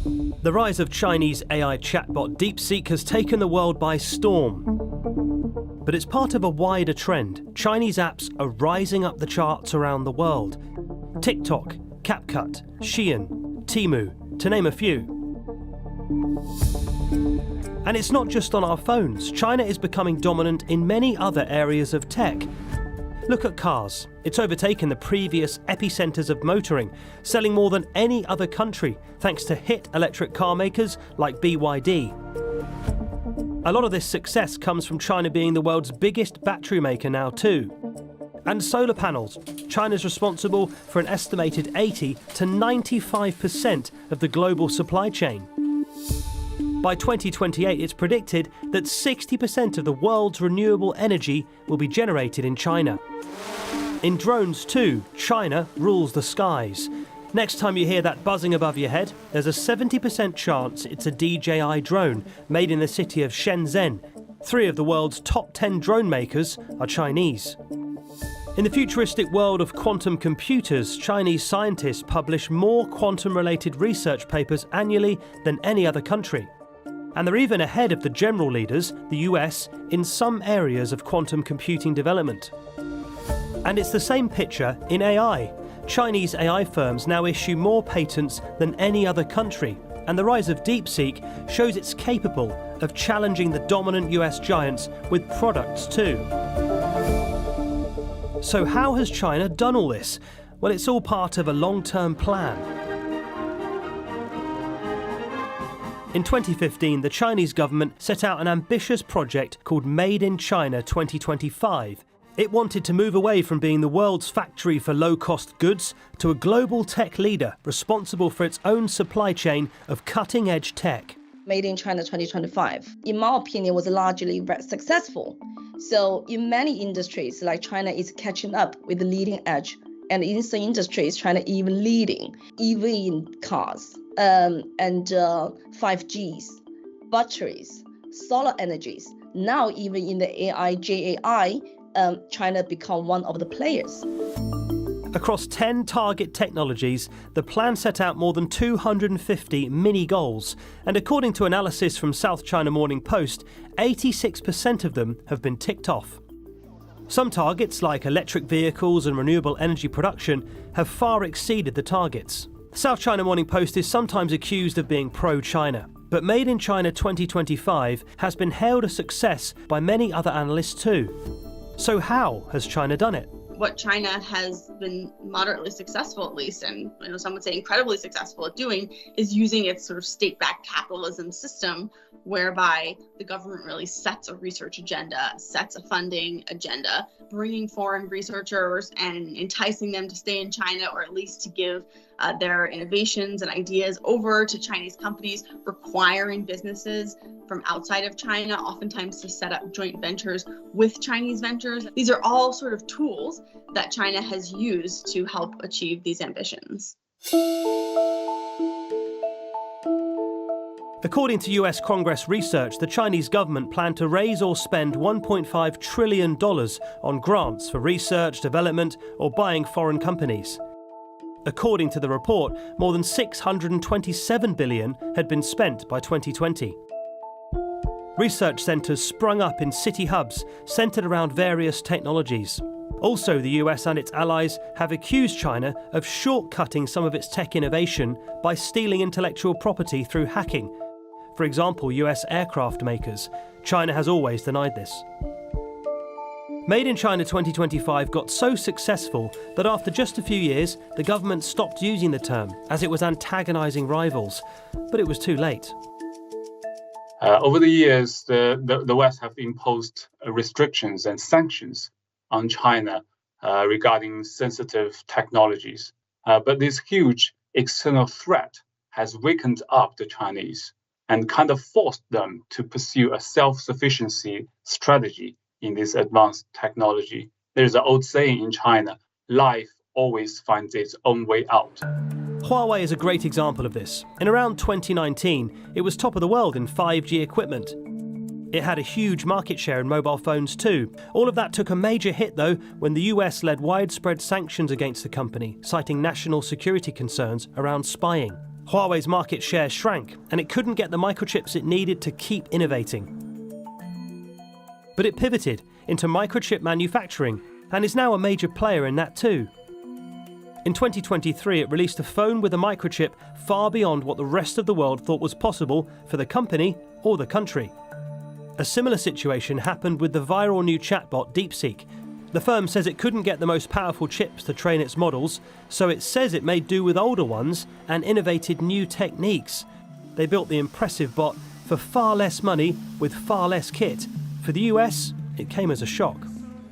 The rise of Chinese AI chatbot DeepSeek has taken the world by storm. But it's part of a wider trend. Chinese apps are rising up the charts around the world. TikTok, CapCut, Shein, Temu, to name a few. And it's not just on our phones. China is becoming dominant in many other areas of tech. Look at cars. It's overtaken the previous epicenters of motoring, selling more than any other country, thanks to hit electric car makers like BYD. A lot of this success comes from China being the world's biggest battery maker now too. And solar panels. China's responsible for an estimated 80 to 95% of the global supply chain. By 2028, it's predicted that 60% of the world's renewable energy will be generated in China. In drones too, China rules the skies. Next time you hear that buzzing above your head, there's a 70% chance it's a DJI drone made in the city of Shenzhen. 3 of the world's top 10 drone makers are Chinese. In the futuristic world of quantum computers, Chinese scientists publish more quantum-related research papers annually than any other country. And they're even ahead of the general leaders, the US, in some areas of quantum computing development. And it's the same picture in AI. Chinese AI firms now issue more patents than any other country, and the rise of DeepSeek shows it's capable of challenging the dominant US giants with products too. So how has China done all this? Well, it's all part of a long-term plan. In 2015, the Chinese government set out an ambitious project called Made in China 2025. It wanted to move away from being the world's factory for low-cost goods to a global tech leader responsible for its own supply chain of cutting-edge tech. Made in China 2025, in my opinion, was largely very successful. So in many industries, like China is catching up with the leading edge. And in some industries, China even leading, even in cars, and 5Gs, batteries, solar energies. Now even in the AI, JAI, China become one of the players. Across 10 target technologies, the plan set out more than 250 mini goals. And according to analysis from South China Morning Post, 86% of them have been ticked off. Some targets, like electric vehicles and renewable energy production, have far exceeded the targets. South China Morning Post is sometimes accused of being pro-China, but Made in China 2025 has been hailed a success by many other analysts too. So how has China done it? What China has been moderately successful, at least, and some would say incredibly successful at doing, is using its sort of state-backed capitalism system, whereby the government really sets a research agenda, sets a funding agenda, bringing foreign researchers and enticing them to stay in China, or at least to give their innovations and ideas over to Chinese companies, requiring businesses from outside of China, oftentimes to set up joint ventures with Chinese ventures. These are all sort of tools that China has used to help achieve these ambitions. According to US Congress research, the Chinese government planned to raise or spend $1.5 trillion on grants for research, development, or buying foreign companies. According to the report, more than $627 billion had been spent by 2020. Research centres sprung up in city hubs centred around various technologies. Also, the US and its allies have accused China of shortcutting some of its tech innovation by stealing intellectual property through hacking. For example, US aircraft makers. China has always denied this. Made in China 2025 got so successful that after just a few years, the government stopped using the term as it was antagonising rivals. But it was too late. Over the years, the West have imposed restrictions and sanctions on China regarding sensitive technologies. But this huge external threat has wakened up the Chinese and kind of forced them to pursue a self-sufficiency strategy in this advanced technology. There's an old saying in China, life always finds its own way out. Huawei is a great example of this. In around 2019, it was top of the world in 5G equipment. It had a huge market share in mobile phones too. All of that took a major hit though when the US led widespread sanctions against the company, citing national security concerns around spying. Huawei's market share shrank, and it couldn't get the microchips it needed to keep innovating. But it pivoted into microchip manufacturing and is now a major player in that too. In 2023, it released a phone with a microchip far beyond what the rest of the world thought was possible for the company or the country. A similar situation happened with the viral new chatbot DeepSeek. The firm says it couldn't get the most powerful chips to train its models, so it says it made do with older ones and innovated new techniques. They built the impressive bot for far less money with far less kit. For the US, it came as a shock.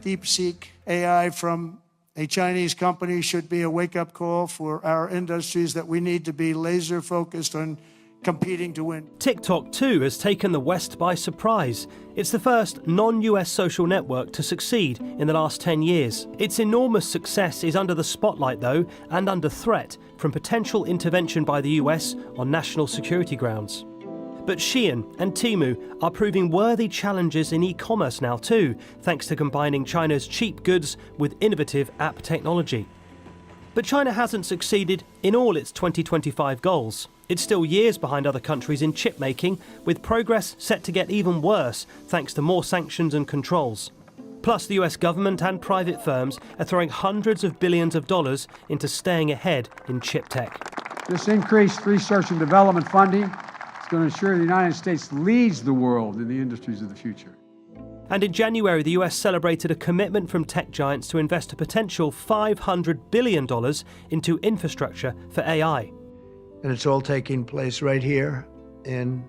DeepSeek AI from a Chinese company should be a wake-up call for our industries that we need to be laser-focused on competing to win. TikTok too has taken the West by surprise. It's the first non-US social network to succeed in the last 10 years. Its enormous success is under the spotlight though, and under threat from potential intervention by the US on national security grounds. But Shein and Temu are proving worthy challenges in e-commerce now too, thanks to combining China's cheap goods with innovative app technology. But China hasn't succeeded in all its 2025 goals. It's still years behind other countries in chip making, with progress set to get even worse thanks to more sanctions and controls. Plus, the US government and private firms are throwing hundreds of billions of dollars into staying ahead in chip tech. This increased research and development funding is going to ensure the United States leads the world in the industries of the future. And in January, the US celebrated a commitment from tech giants to invest a potential $500 billion into infrastructure for AI. And it's all taking place right here in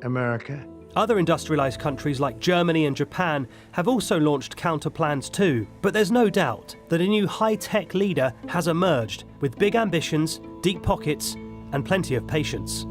America. Other industrialized countries like Germany and Japan have also launched counter plans too. But there's no doubt that a new high-tech leader has emerged with big ambitions, deep pockets, and plenty of patience.